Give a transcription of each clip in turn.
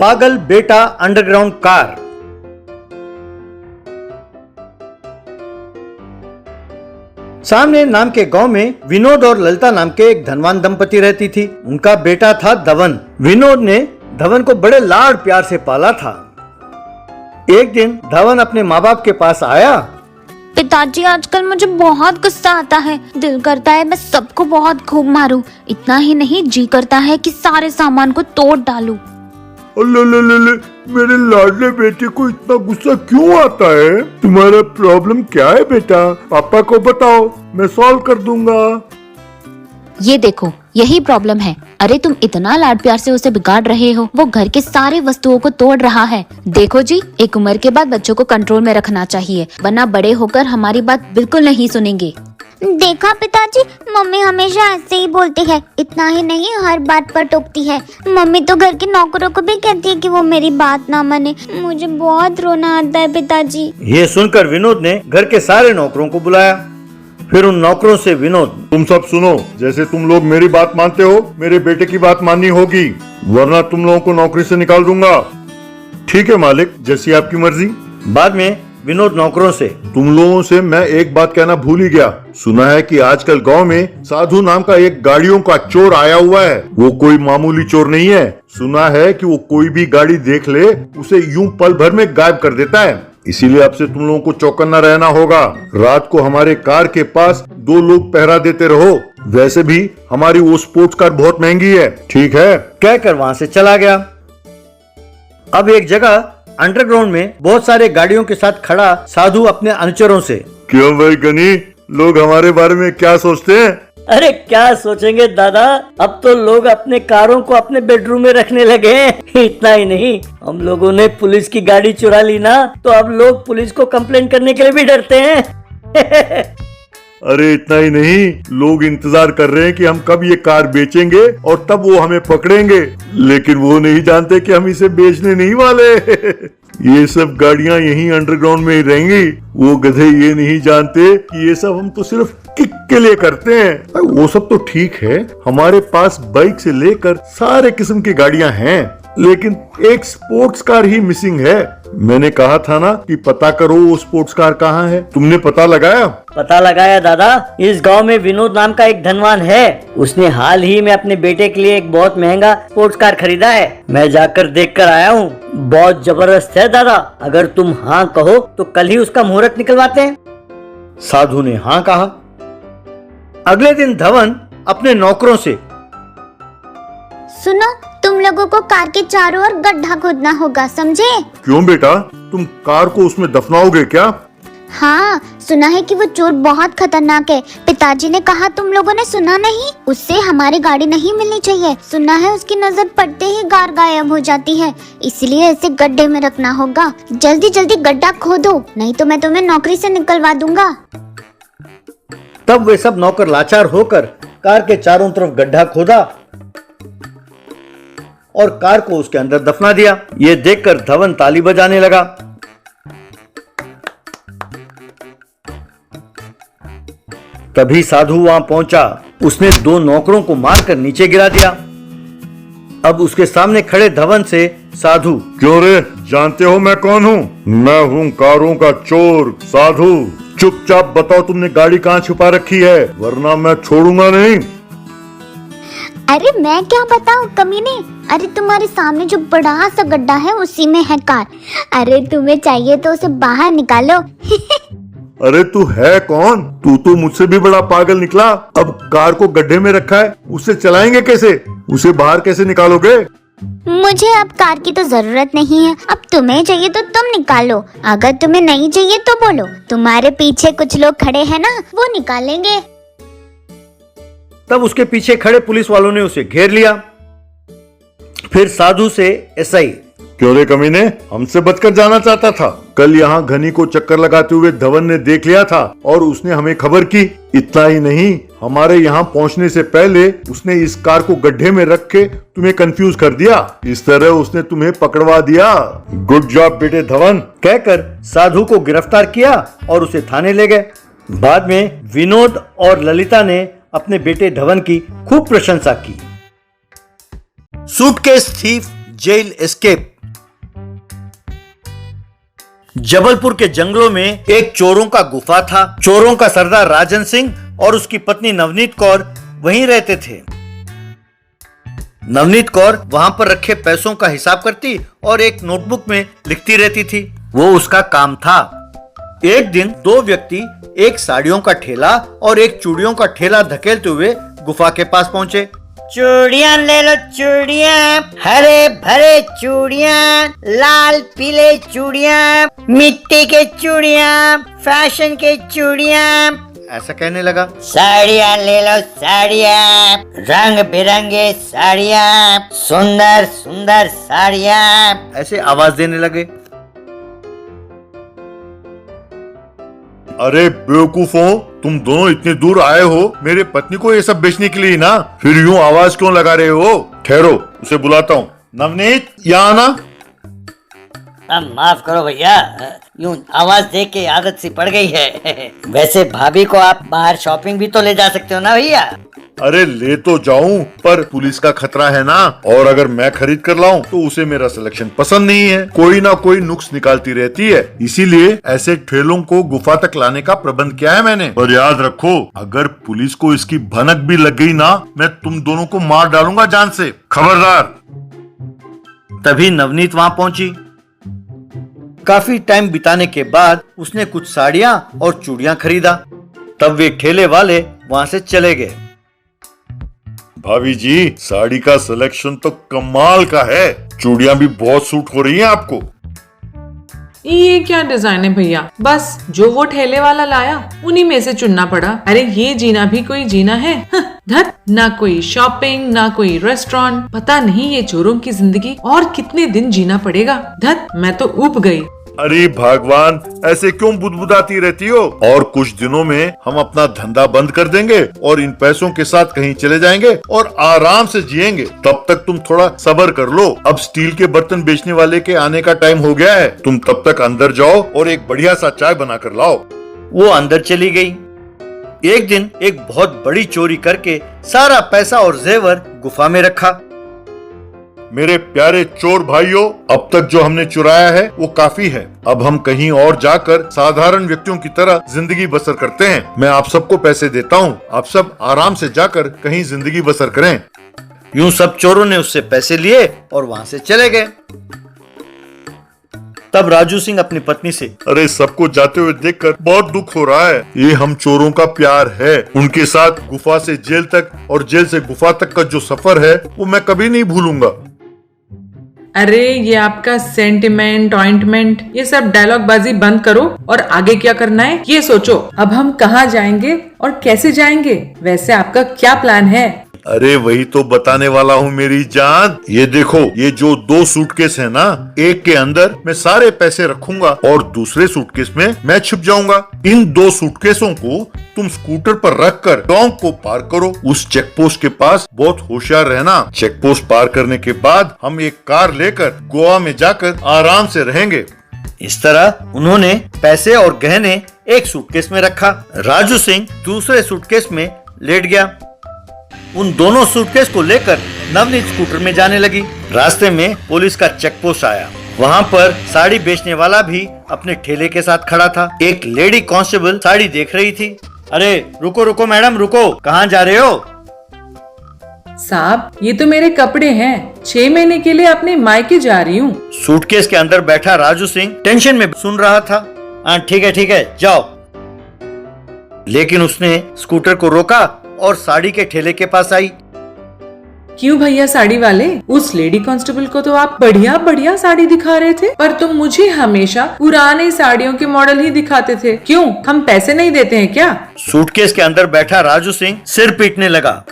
पागल बेटा underground car. सामने नाम के गांव में विनोद और ललिता नाम के एक धनवान दंपति रहती थी। उनका बेटा था धवन। विनोद ने धवन को बड़े लाड प्यार से पाला था। एक दिन धवन अपने माँ बाप के पास आया। पिताजी, आजकल मुझे बहुत गुस्सा आता है। दिल करता है मैं सबको बहुत खूब मारूं। इतना ही नहीं, जी करता है कि सारे सामान को तोड़ डालूं। ले, मेरे लाडले बेटे को इतना गुस्सा क्यों आता है? तुम्हारा प्रॉब्लम क्या है बेटा? पापा को बताओ, मैं सॉल्व कर दूंगा। ये देखो, यही प्रॉब्लम है। अरे तुम इतना लाड प्यार से उसे बिगाड़ रहे हो, वो घर के सारे वस्तुओं को तोड़ रहा है। देखो जी, एक उम्र के बाद बच्चों को कंट्रोल में रखना चाहिए, वरना बड़े होकर हमारी बात बिल्कुल नहीं सुनेंगे। देखा पिताजी, मम्मी हमेशा ऐसे ही बोलती है। इतना ही नहीं, हर बात पर टोकती है। मम्मी तो घर के नौकरों को भी कहती है कि वो मेरी बात ना माने। मुझे बहुत रोना आता है पिताजी। ये सुनकर विनोद ने घर के सारे नौकरों को बुलाया। फिर उन नौकरों से विनोद, तुम सब सुनो, जैसे तुम लोग मेरी बात मानते हो, मेरे बेटे की बात माननी होगी, वरना तुम लोगों को नौकरी से निकाल दूंगा। ठीक है मालिक, जैसी आपकी मर्जी। बाद में विनोद नौकरों से, तुम लोगों से मैं एक बात कहना भूल ही गया। सुना है कि आजकल गांव में साधु नाम का एक गाड़ियों का चोर आया हुआ है। वो कोई मामूली चोर नहीं है। सुना है कि वो कोई भी गाड़ी देख ले, उसे यूं पल भर में गायब कर देता है। इसीलिए अब से तुम लोगों को चौकन्ना रहना होगा। रात को हमारे कार के पास 2 लोग पहरा देते रहो। वैसे भी हमारी वो स्पोर्ट्स कार बहुत महंगी है, ठीक है? कहकर वहाँ से चला गया। अब एक जगह अंडरग्राउंड में बहुत सारे गाड़ियों के साथ खड़ा साधु अपने अनुचरों से, क्यों भाई गनी, लोग हमारे बारे में क्या सोचते हैं? अरे क्या सोचेंगे दादा, अब तो लोग अपने कारों को अपने बेडरूम में रखने लगे हैं। इतना ही नहीं, हम लोगों ने पुलिस की गाड़ी चुरा ली ना, तो अब लोग पुलिस को कंप्लेंट करने के लिए भी डरते हैं। अरे इतना ही नहीं, लोग इंतजार कर रहे हैं कि हम कब ये कार बेचेंगे और तब वो हमें पकड़ेंगे। लेकिन वो नहीं जानते कि हम इसे बेचने नहीं वाले। ये सब गाड़ियां यहीं अंडरग्राउंड में ही रहेंगी। वो गधे ये नहीं जानते कि ये सब हम तो सिर्फ किक के लिए करते हैं। वो सब तो ठीक है, हमारे पास बाइक से लेकर सारे किस्म की गाड़ियां हैं, लेकिन एक स्पोर्ट्स कार ही मिसिंग है। मैंने कहा था ना कि पता करो वो स्पोर्ट्स कार कहाँ है। तुमने पता लगाया? पता लगाया दादा। इस गांव में विनोद नाम का एक धनवान है। उसने हाल ही में अपने बेटे के लिए एक बहुत महंगा स्पोर्ट्स कार खरीदा है। मैं जाकर देख कर आया हूँ, बहुत जबरदस्त है दादा। अगर तुम हाँ कहो तो कल ही उसका मुहूर्त निकलवाते हैं। साधु ने हाँ कहा। अगले दिन धवन अपने नौकरों से, सुनो, तुम लोगों को कार के चारों ओर गड्ढा खोदना होगा, समझे? क्यों बेटा, तुम कार को उसमें दफनाओगे क्या? हाँ, सुना है कि वो चोर बहुत खतरनाक है। पिताजी ने कहा, तुम लोगों ने सुना नहीं? उससे हमारी गाड़ी नहीं मिलनी चाहिए। सुना है उसकी नजर पड़ते ही कार गायब हो जाती है, इसलिए इसे गड्ढे में रखना होगा। जल्दी जल्दी गड्ढा खोदो, नहीं तो मैं तुम्हें नौकरी से निकलवा दूंगा। तब वे सब नौकर लाचार होकर कार के चारों तरफ गड्ढा खोदा और कार को उसके अंदर दफना दिया। ये देखकर धवन ताली बजाने लगा। तभी साधु वहां पहुंचा। उसने 2 नौकरों को मारकर नीचे गिरा दिया। अब उसके सामने खड़े धवन से साधु, क्यों रे, जानते हो मैं कौन हूँ? मैं हूँ कारों का चोर साधु। चुपचाप बताओ तुमने गाड़ी कहाँ छुपा रखी है, वरना मैं छोड़ूंगा नहीं। अरे मैं क्या बताऊं कमीने, अरे तुम्हारे सामने जो बड़ा सा गड्ढा है उसी में है कार। अरे तुम्हें चाहिए तो उसे बाहर निकालो। अरे तू है कौन? तू तो मुझसे भी बड़ा पागल निकला। अब कार को गड्ढे में रखा है, उसे चलाएंगे कैसे? उसे बाहर कैसे निकालोगे? मुझे अब कार की तो जरूरत नहीं है। अब तुम्हें चाहिए तो तुम निकालो, अगर तुम्हें नहीं चाहिए तो बोलो। तुम्हारे पीछे कुछ लोग खड़े हैं ना, वो निकालेंगे। तब उसके पीछे खड़े पुलिस वालों ने उसे घेर लिया। फिर साधु से एसआई, क्यों रे कमीने, हमसे बचकर जाना चाहता था? कल यहाँ घनी को चक्कर लगाते हुए धवन ने देख लिया था और उसने हमें खबर की। इतना ही नहीं, हमारे यहाँ पहुँचने से पहले उसने इस कार को गड्ढे में रख के तुम्हें कंफ्यूज कर दिया। इस तरह उसने तुम्हें पकड़वा दिया। गुड जॉब बेटे धवन, कहकर साधु को गिरफ्तार किया और उसे थाने ले गए। बाद में विनोद और ललिता ने अपने बेटे धवन की खूब प्रशंसा की। Suitcase thief jail escape. Jabalpur के जंगलों में एक चोरों का गुफा था। चोरों का सरदार राजन सिंह और उसकी पत्नी नवनीत कौर वहीं रहते थे। नवनीत कौर वहां पर रखे पैसों का हिसाब करती और एक नोटबुक में लिखती रहती थी। वो उसका काम था। एक दिन दो व्यक्ति एक साड़ियों का ठेला और एक चूड़ियों का ठेला धकेलते हुए गुफा के पास पहुंचे। चूड़ियाँ ले लो चूड़ियाँ, हरे भरे चूड़ियाँ, लाल पीले चूड़ियाँ, मिट्टी के चूड़ियाँ, फैशन के चूड़ियाँ। ऐसा कहने लगा। साड़ियाँ ले लो साड़ियाँ, रंग बिरंगे साड़ियाँ, सुंदर सुंदर साड़ियाँ। ऐसे आवाज देने लगे। अरे बेवकूफों, तुम दोनों इतने दूर आए हो मेरे पत्नी को ये सब बेचने के लिए ना, फिर यूं आवाज क्यों लगा रहे हो? ठहरो, उसे बुलाता हूँ। नवनीत, यहाँ आना। अब माफ करो भैया, यूं आवाज देख के आदत सी पड़ गई है। वैसे भाभी को आप बाहर शॉपिंग भी तो ले जा सकते हो ना भैया। अरे ले तो जाऊं, पर पुलिस का खतरा है ना, और अगर मैं खरीद कर लाऊं तो उसे मेरा सिलेक्शन पसंद नहीं है। कोई ना कोई नुक्स निकालती रहती है, इसीलिए ऐसे ठेलों को गुफा तक लाने का प्रबंध किया है मैंने। और याद रखो, अगर पुलिस को इसकी भनक भी लग गई ना, मैं तुम दोनों को मार डालूंगा जान से, खबरदार। तभी नवनीत वहां पहुंची। काफी टाइम बिताने के बाद उसने कुछ साड़ियां और चूड़ियां खरीदा। तब वे ठेले वाले वहां से चले गए। भाभी जी, साड़ी का सिलेक्शन तो कमाल का है, चूड़ियां भी बहुत सूट हो रही हैं आपको। ये क्या डिजाइन है भैया, बस जो वो ठेले वाला लाया उन्हीं में से चुनना पड़ा। अरे ये जीना भी कोई जीना है? धत, ना कोई शॉपिंग ना कोई रेस्टोरेंट, पता नहीं ये चोरों की जिंदगी और कितने दिन जीना पड़ेगा। धत, मैं तो ऊब गई। अरे भगवान, ऐसे क्यों बुदबुदाती रहती हो? और कुछ दिनों में हम अपना धंधा बंद कर देंगे और इन पैसों के साथ कहीं चले जाएंगे और आराम से जिएंगे। तब तक तुम थोड़ा सब्र कर लो। अब स्टील के बर्तन बेचने वाले के आने का टाइम हो गया है। तुम तब तक अंदर जाओ और एक बढ़िया सा चाय बना कर लाओ। वो अंदर चली गई। एक दिन एक बहुत बड़ी चोरी करके सारा पैसा और जेवर गुफा में रखा। मेरे प्यारे चोर भाइयों, अब तक जो हमने चुराया है वो काफी है। अब हम कहीं और जाकर साधारण व्यक्तियों की तरह जिंदगी बसर करते हैं। मैं आप सबको पैसे देता हूँ, आप सब आराम से जाकर कहीं जिंदगी बसर करें। यूं सब चोरों ने उससे पैसे लिए और वहां से चले गए। तब राजू सिंह अपनी पत्नी से, अरे सबको जाते हुए देखकर बहुत दुख हो रहा है। ये हम चोरों का प्यार है। उनके साथ गुफा से जेल तक और जेल से गुफा तक का जो सफर है वो मैं कभी नहीं भूलूंगा। अरे ये आपका सेंटिमेंट ऑइंटमेंट ये सब डायलॉग बाजी बंद करो और आगे क्या करना है ये सोचो। अब हम कहाँ जाएंगे और कैसे जाएंगे? वैसे आपका क्या प्लान है? अरे वही तो बताने वाला हूँ मेरी जान। ये देखो, ये जो 2 सूटकेस है ना, एक के अंदर मैं सारे पैसे रखूंगा और दूसरे सूटकेस में मैं छिप जाऊंगा। इन 2 सूटकेसों को तुम स्कूटर पर रखकर टोंक को पार करो। उस चेक पोस्ट के पास बहुत होशियार रहना। चेक पोस्ट पार करने के बाद हम एक कार लेकर गोवा में जाकर आराम से रहेंगे। इस तरह उन्होंने पैसे और गहने एक सूटकेस में रखा। राजू सिंह दूसरे सूटकेस में लेट गया। उन दोनों सूटकेस को लेकर नवनीत स्कूटर में जाने लगी। रास्ते में पुलिस का चेक पोस्ट आया। वहाँ पर साड़ी बेचने वाला भी अपने ठेले के साथ खड़ा था। एक लेडी कांस्टेबल साड़ी देख रही थी। अरे रुको रुको मैडम रुको, कहाँ जा रहे हो? साहब ये तो मेरे कपड़े हैं, 6 महीने के लिए अपने मायके जा रही हूँ। सूटकेस के अंदर बैठा राजू सिंह टेंशन में सुन रहा था। हाँ ठीक है जाओ। लेकिन उसने स्कूटर को रोका और साड़ी के ठेले के पास आई। क्यों भैया साड़ी वाले, उस लेडी कांस्टेबल को तो आप बढ़िया बढ़िया साड़ी दिखा रहे थे, पर तुम मुझे हमेशा पुराने साड़ियों के मॉडल ही दिखाते थे। क्यों, हम पैसे नहीं देते हैं क्या? सूटकेस के अंदर बैठा राजू सिंह सिर पीटने लगा।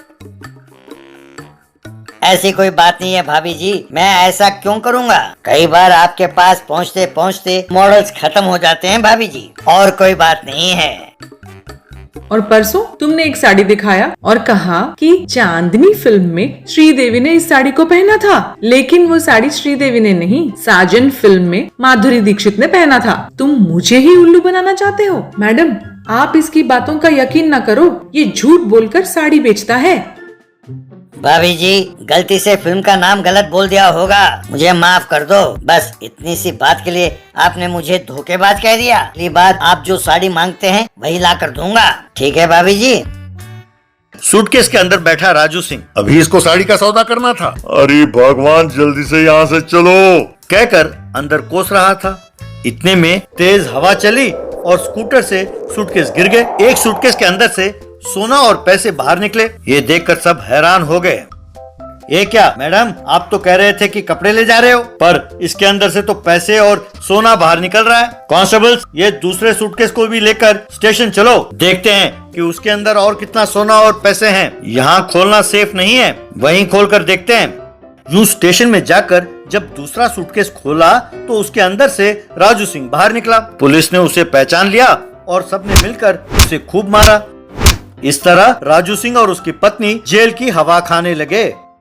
ऐसी कोई बात नहीं है भाभी जी, मैं ऐसा क्यों करूँगा? कई बार आपके पास पहुँचते पहुँचते मॉडल्स खत्म हो जाते हैं भाभी जी, और कोई बात नहीं है। और परसों तुमने एक साड़ी दिखाया और कहा कि चांदनी फिल्म में श्रीदेवी ने इस साड़ी को पहना था, लेकिन वो साड़ी श्रीदेवी ने नहीं, साजन फिल्म में माधुरी दीक्षित ने पहना था। तुम मुझे ही उल्लू बनाना चाहते हो? मैडम आप इसकी बातों का यकीन न करो, ये झूठ बोलकर साड़ी बेचता है। भाभी जी, गलती से फिल्म का नाम गलत बोल दिया होगा, मुझे माफ कर दो। बस इतनी सी बात के लिए आपने मुझे धोखेबाज कह दिया। अगली बार आप जो साड़ी मांगते हैं वही ला कर दूंगा, ठीक है भाभी जी? सूटकेस के अंदर बैठा राजू सिंह अभी इसको साड़ी का सौदा करना था। अरे भगवान, जल्दी से यहाँ से चलो। कहकर अंदर कोस रहा था। इतने में तेज हवा चली और स्कूटर से सूटकेस गिर गए। एक सूटकेस के अंदर से सोना और पैसे बाहर निकले। ये देखकर सब हैरान हो गए। ये क्या मैडम, आप तो कह रहे थे कि कपड़े ले जा रहे हो, पर इसके अंदर से तो पैसे और सोना बाहर निकल रहा है। कांस्टेबल्स, ये दूसरे सूटकेस को भी लेकर स्टेशन चलो, देखते हैं कि उसके अंदर और कितना सोना और पैसे हैं। यहाँ खोलना सेफ नहीं है, वहीं खोलकर देखते हैं। यूं स्टेशन में जाकर जब दूसरा सूटकेस खोला तो उसके अंदर से राजू सिंह बाहर निकला। पुलिस ने उसे पहचान लिया और सबने मिलकर उसे खूब मारा। इस तरह राजू सिंह और उसकी पत्नी जेल की हवा खाने लगे।